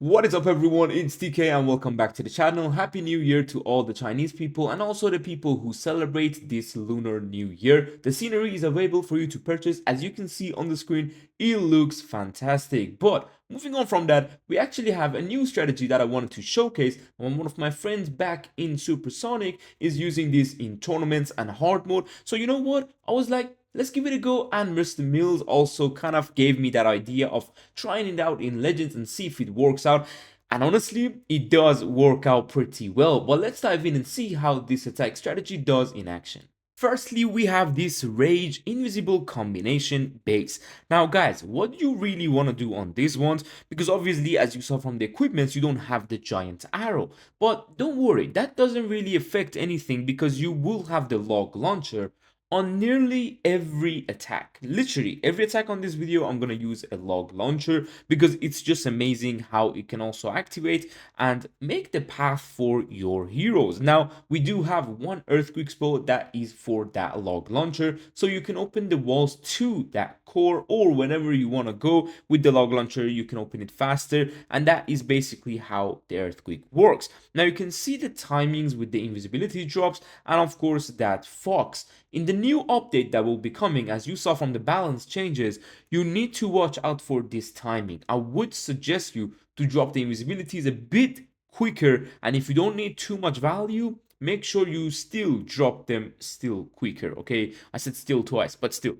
What is up everyone, it's TK and welcome back to the channel. Happy New Year to all the Chinese people and also the people who celebrate this Lunar New Year. The scenery is available for you to purchase. As you can see on the screen, it looks fantastic. But moving on from that, we actually have a new strategy that I wanted to showcase. And one of my friends back in Supersonic is using this in tournaments and hard mode. So you know what? I was like, let's give it a go, and Mr. Mills also kind of gave me that idea of trying it out in Legends and see if it works out. And honestly, it does work out pretty well. But let's dive in and see how this attack strategy does in action. Firstly, we have this Rage Invisible combination base. Now guys, what you really want to do on these ones, because obviously as you saw from the equipments, you don't have the giant arrow. But don't worry, that doesn't really affect anything because you will have the log launcher on nearly every attack. Literally every attack on this video, I'm gonna use a log launcher because it's just amazing how it can also activate and make the path for your heroes. Now we do have one earthquake spell that is for that log launcher, so you can open the walls to that core, or whenever you want to go with the log launcher you can open it faster, and that is basically how the earthquake works. Now you can see the timings with the invisibility drops and of course that fox. In the new update that will be coming, as you saw from the balance changes, you need to watch out for this timing. I would suggest you to drop the invisibilities a bit quicker, and if you don't need too much value, make sure you still drop them still quicker. Okay, I said still twice, but still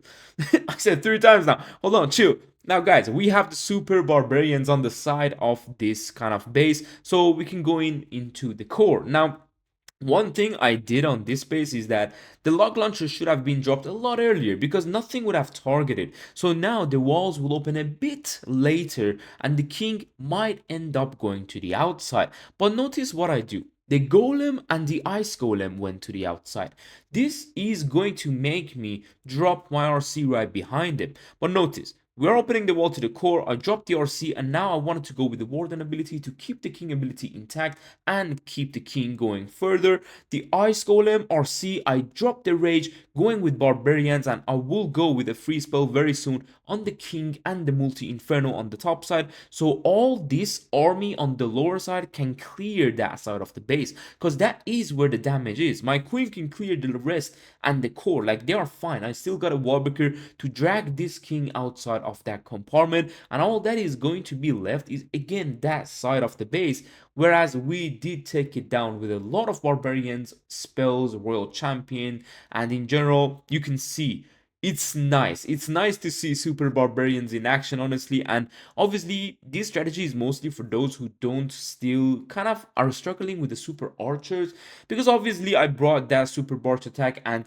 I said 3 times now. Hold on, chill. Now guys, we have the super barbarians on the side of this kind of base, so we can go into the core. Now one thing I did on this base is that the log launcher should have been dropped a lot earlier because nothing would have targeted. So now the walls will open a bit later and the king might end up going to the outside. But notice what I do. The golem and the ice golem went to the outside. This is going to make me drop my RC right behind him. But notice, we're opening the wall to the core, I dropped the RC, and now I wanted to go with the Warden ability to keep the king ability intact and keep the king going further. The Ice Golem RC, I dropped the Rage, going with Barbarians, and I will go with a free spell very soon on the king and the Multi-Inferno on the top side. So all this army on the lower side can clear that side of the base, because that is where the damage is. My queen can clear the rest and the core, like they are fine. I still got a Wallbreaker to drag this king outside of that compartment, and all that is going to be left is again that side of the base, whereas we did take it down with a lot of barbarians, spells, royal champion, and in general you can see it's nice to see super barbarians in action, honestly. And obviously this strategy is mostly for those who don't still kind of are struggling with the super archers, because obviously I brought that super barch attack, and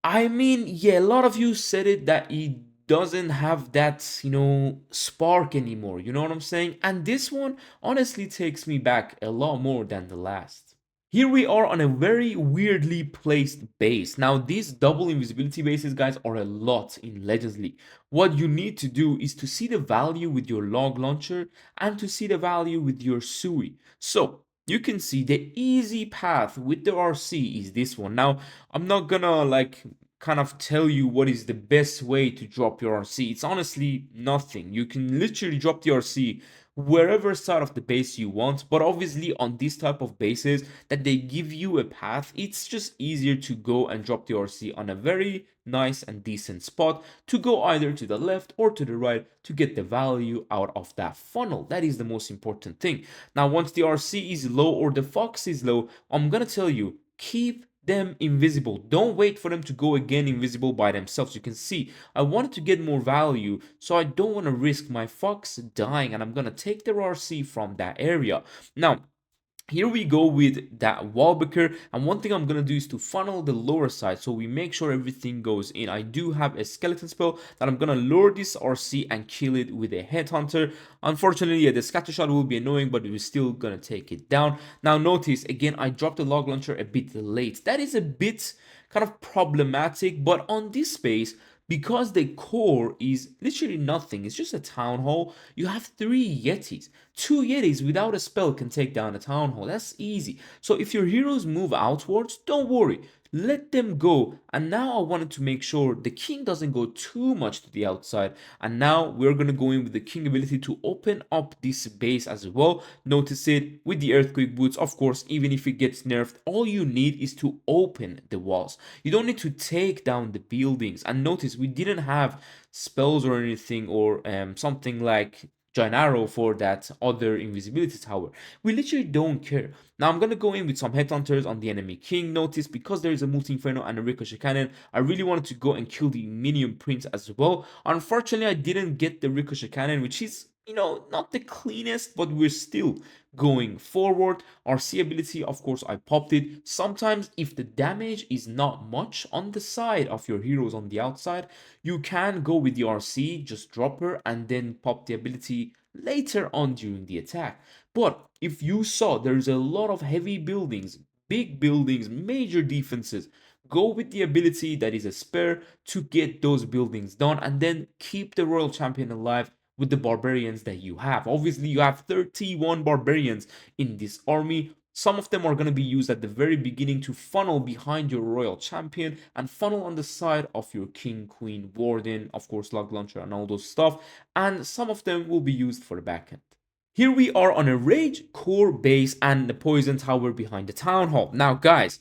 I mean, yeah, a lot of you said it that he doesn't have that, spark anymore. You know what I'm saying? And this one honestly takes me back a lot more than the last. Here we are on a very weirdly placed base. Now, these double invisibility bases, guys, are a lot in Legends League. What you need to do is to see the value with your log launcher and to see the value with your Sui. So, you can see the easy path with the RC is this one. Now, I'm not gonna kind of tell you what is the best way to drop your RC. It's honestly nothing. You can literally drop the RC wherever side of the base you want, but obviously on this type of bases that they give you a path, it's just easier to go and drop the RC on a very nice and decent spot to go either to the left or to the right to get the value out of that funnel. That is the most important thing. Now once the RC is low or the fox is low, I'm gonna tell you, keep them invisible. Don't wait for them to go again invisible by themselves. You can see I wanted to get more value, so I don't want to risk my fox dying, and I'm gonna take the RC from that area. Now here we go with that Wallbreaker, and one thing I'm gonna do is to funnel the lower side so we make sure everything goes in. I do have a skeleton spell that I'm gonna lure this RC and kill it with a headhunter. Unfortunately, yeah, the scatter shot will be annoying, but we're still gonna take it down. Now notice again, I dropped the log launcher a bit late. That is a bit kind of problematic, but on this space, because the core is literally nothing, it's just a town hall, you have 3 Yetis. 2 Yetis without a spell can take down a Town Hall. That's easy. So if your heroes move outwards, don't worry. Let them go. And now I wanted to make sure the king doesn't go too much to the outside. And now we're going to go in with the king ability to open up this base as well. Notice it with the earthquake boots. Of course, even if it gets nerfed, all you need is to open the walls. You don't need to take down the buildings. And notice we didn't have spells or anything, or something like Giant Arrow for that other invisibility tower. We literally don't care. Now I'm gonna go in with some headhunters on the enemy king. Notice because there is a multi inferno and a ricochet cannon, I really wanted to go and kill the minion prince as well. Unfortunately, I didn't get the ricochet cannon, which is, you know, not the cleanest, but we're still going forward. RC ability, of course, I popped it. Sometimes if the damage is not much on the side of your heroes on the outside, you can go with the RC, just drop her and then pop the ability later on during the attack. But if you saw there's a lot of heavy buildings, big buildings, major defenses, go with the ability that is a spare to get those buildings done, and then keep the royal champion alive with the barbarians that you have. Obviously, you have 31 barbarians in this army. Some of them are going to be used at the very beginning to funnel behind your royal champion and funnel on the side of your king, queen, warden, of course, log launcher and all those stuff. And some of them will be used for the backend. Here we are on a rage core base and the poison tower behind the town hall. Now guys,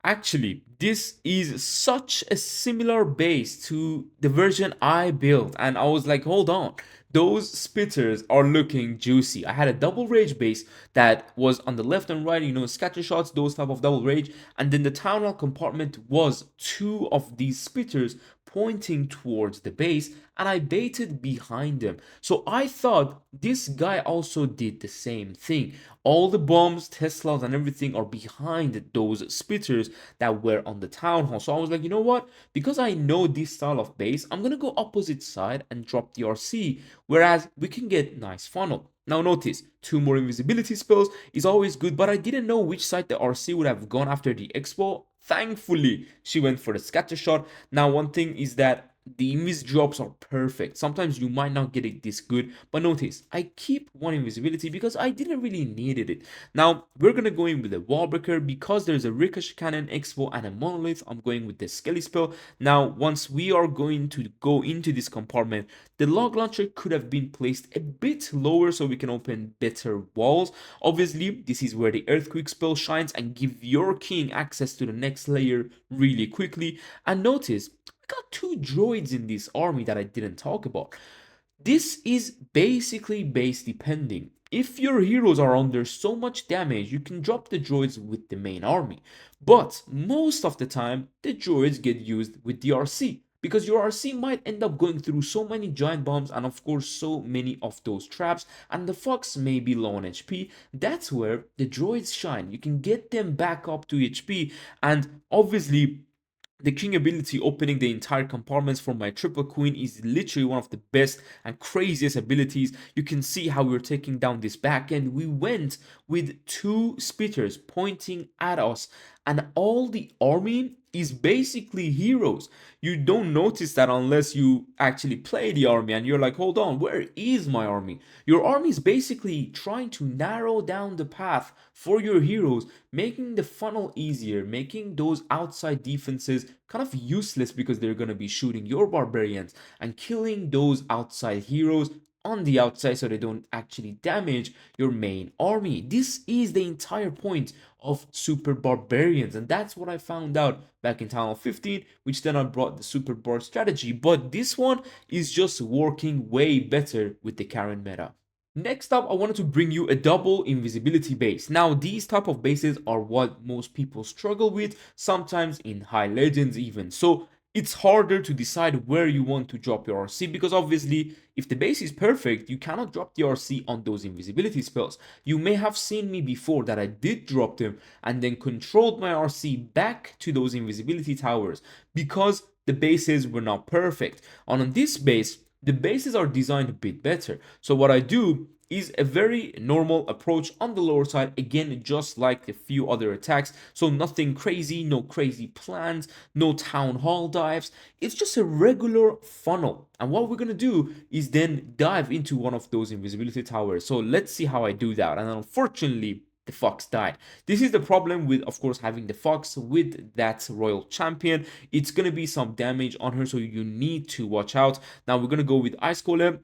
actually this is such a similar base to the version I built, and I was like, hold on, those spitters are looking juicy. I had a double rage base that was on the left and right, you know, scatter shots, those type of double rage, and then the town hall compartment was 2 of these spitters pointing towards the base, and I baited behind them. So I thought this guy also did the same thing. All the bombs, Teslas, and everything are behind those spitters that were on the town hall. So I was like, you know what? Because I know this style of base, I'm gonna go opposite side and drop the RC, whereas we can get nice funnel. Now notice, 2 more invisibility spells is always good, but I didn't know which side the RC would have gone after the expo. Thankfully, she went for the scatter shot. Now, one thing is that the invis drops are perfect. Sometimes you might not get it this good, but notice I keep 1 invisibility because I didn't really needed it. Now we're gonna go in with a wall breaker because there's a ricochet cannon, expo, and a monolith. I'm going with the skelly spell. Now once we are going to go into this compartment, the log launcher could have been placed a bit lower so we can open better walls. Obviously this is where the earthquake spell shines and give your king access to the next layer really quickly. And notice got 2 droids in this army that I didn't talk about. This is basically base depending. If your heroes are under so much damage, you can drop the droids with the main army. But most of the time, the droids get used with the RC, because your RC might end up going through so many giant bombs and of course so many of those traps, and the fox may be low on HP. That's where the droids shine. You can get them back up to HP, and obviously the king ability opening the entire compartments for my triple queen is literally one of the best and craziest abilities. You can see how we're taking down this back end. We went with 2 spitters pointing at us, and all the army is basically heroes. You don't notice that unless you actually play the army and you're like, hold on, where is my army? Your army is basically trying to narrow down the path for your heroes, making the funnel easier, making those outside defenses kind of useless because they're going to be shooting your barbarians and killing those outside heroes on the outside so they don't actually damage your main army. This is the entire point of super barbarians, and that's what I found out back in Town Hall 15, which then I brought the super bar strategy. But this one is just working way better with the current meta. Next up, I wanted to bring you a double invisibility base. Now, these type of bases are what most people struggle with, sometimes in high legends even. So it's harder to decide where you want to drop your RC, because obviously if the base is perfect, you cannot drop the RC on those invisibility spells. You may have seen me before that I did drop them and then controlled my RC back to those invisibility towers because the bases were not perfect. And on this base, the bases are designed a bit better. So what I do is a very normal approach on the lower side, again just like a few other attacks. So nothing crazy, no crazy plans, no town hall dives. It's just a regular funnel, and what we're gonna do is then dive into one of those invisibility towers. So let's see how I do that. And unfortunately the fox died. This is the problem with, of course, having the fox with that royal champion. It's gonna be some damage on her, so you need to watch out. Now we're gonna go with ice golem,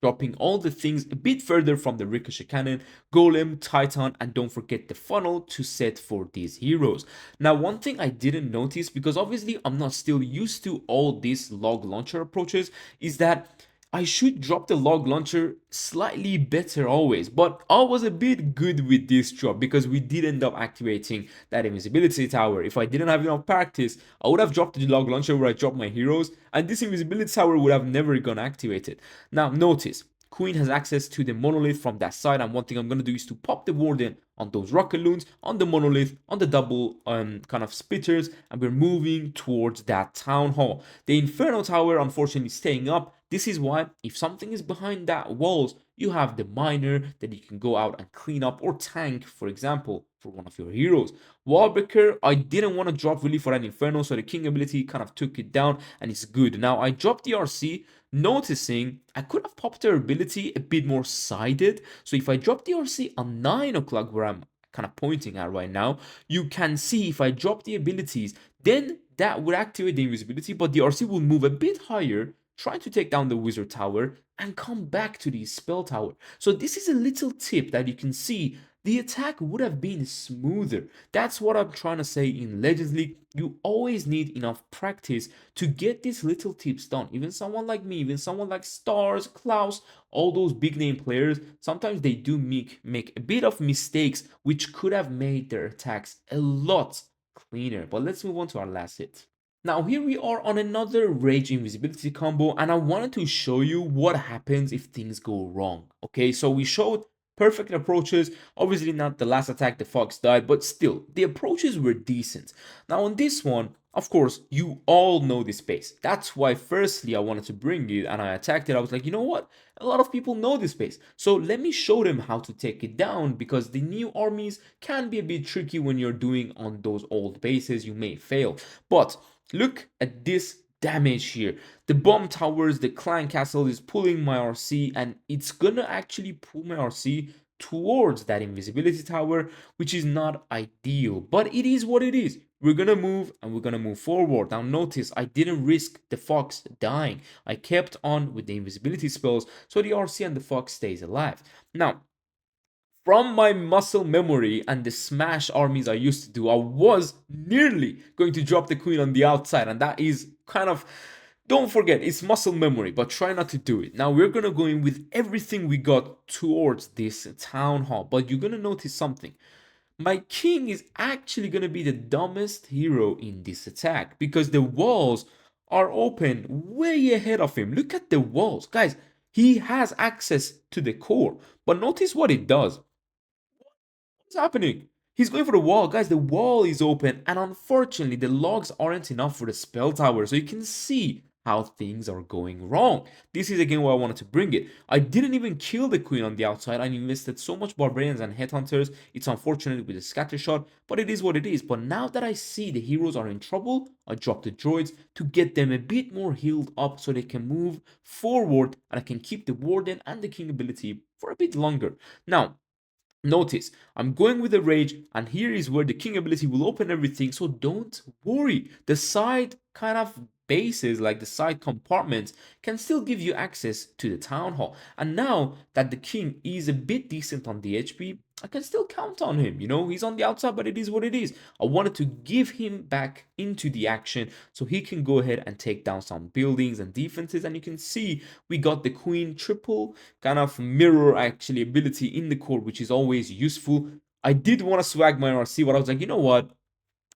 dropping all the things a bit further from the ricochet cannon, golem, titan, and don't forget the funnel to set for these heroes. Now one thing I didn't notice, because obviously I'm not still used to all these log launcher approaches, is that I should drop the log launcher slightly better always, but I was a bit good with this drop because we did end up activating that invisibility tower. If I didn't have enough practice, I would have dropped the log launcher where I dropped my heroes, and this invisibility tower would have never gone activated. Now notice, Queen has access to the monolith from that side, and one thing I'm going to do is to pop the warden on those rocket loons, on the monolith, on the double kind of spitters, and we're moving towards that town hall. The inferno tower unfortunately staying up. This is why if something is behind that walls, you have the miner that you can go out and clean up, or tank, for example, for one of your heroes. Wallbreaker, I didn't want to drop really for an inferno, so the king ability kind of took it down, and it's good. Now I dropped the RC, noticing I could have popped her ability a bit more sided. So if I drop the RC on 9 o'clock, where I'm kind of pointing at right now, you can see if I drop the abilities, then that would activate the invisibility, but the RC will move a bit higher, try to take down the wizard tower and come back to the spell tower. So this is a little tip that you can see. The attack would have been smoother. That's what I'm trying to say in Legends League. You always need enough practice to get these little tips done. Even someone like me, even someone like Stars, Klaus, all those big name players, sometimes they do make a bit of mistakes which could have made their attacks a lot cleaner. But let's move on to our last hit. Now here we are on another Rage Invisibility combo, and I wanted to show you what happens if things go wrong. Okay, so we showed perfect approaches. Obviously not the last attack, the fox died, but still the approaches were decent. Now on this one, of course, you all know this space. That's why firstly I wanted to bring it and I attacked it. I was like, you know what? A lot of people know this space. So let me show them how to take it down, because the new armies can be a bit tricky when you're doing on those old bases. You may fail. But look at this damage here. The bomb towers, the clan castle is pulling my RC, and it's gonna actually pull my RC towards that invisibility tower, which is not ideal, but it is what it is. We're gonna move and we're gonna move forward. Now notice I didn't risk the fox dying. I kept on with the invisibility spells, so the RC and the fox stays alive. Now from my muscle memory and the smash armies I used to do, I was nearly going to drop the queen on the outside, and that is kind of, don't forget, it's muscle memory, but try not to do it. Now we're gonna go in with everything we got towards this town hall, but you're gonna notice something. My king is actually gonna be the dumbest hero in this attack, because the walls are open way ahead of him. Look at the walls, guys. He has access to the core, but notice what it does. What's happening? He's going for the wall. Guys, the wall is open, and unfortunately, the logs aren't enough for the spell tower, so you can see how things are going wrong. This is again why I wanted to bring it. I didn't even kill the queen on the outside. I invested so much barbarians and headhunters. It's unfortunate with the scatter shot, but it is what it is. But now that I see the heroes are in trouble, I drop the droids to get them a bit more healed up so they can move forward, and I can keep the warden and the king ability for a bit longer. Now, notice, I'm going with the rage, and here is where the king ability will open everything, so don't worry. The side kind of bases, like the side compartments, can still give you access to the town hall. And now that the king is a bit decent on the HP, I can still count on him. You know, he's on the outside, but it is what it is. I wanted to give him back into the action so he can go ahead and take down some buildings and defenses. And you can see we got the queen triple kind of mirror actually ability in the core, which is always useful. I did want to swag my RC, but I was like, you know what?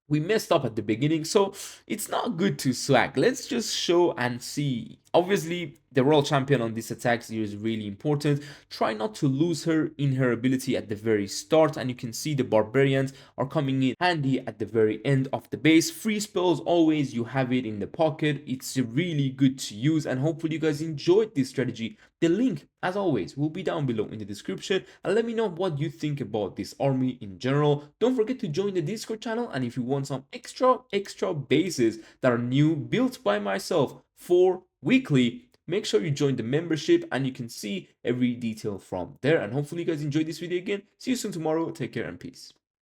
We messed up at the beginning, so it's not good to swag. Let's just show and see Obviously, the world champion on this attack here is really important. Try not to lose her in her ability at the very start, and you can see the barbarians are coming in handy at the very end of the base. Free spells, always you have it in the pocket. It's really good to use, and hopefully you guys enjoyed this strategy. The link, as always, will be down below in the description, and let me know what you think about this army in general. Don't forget to join the Discord channel, and if you want some extra bases that are new, built by myself for weekly, make sure you join the membership, and you can see every detail from there. And hopefully you guys enjoyed this video again. See you soon tomorrow. Take care and peace.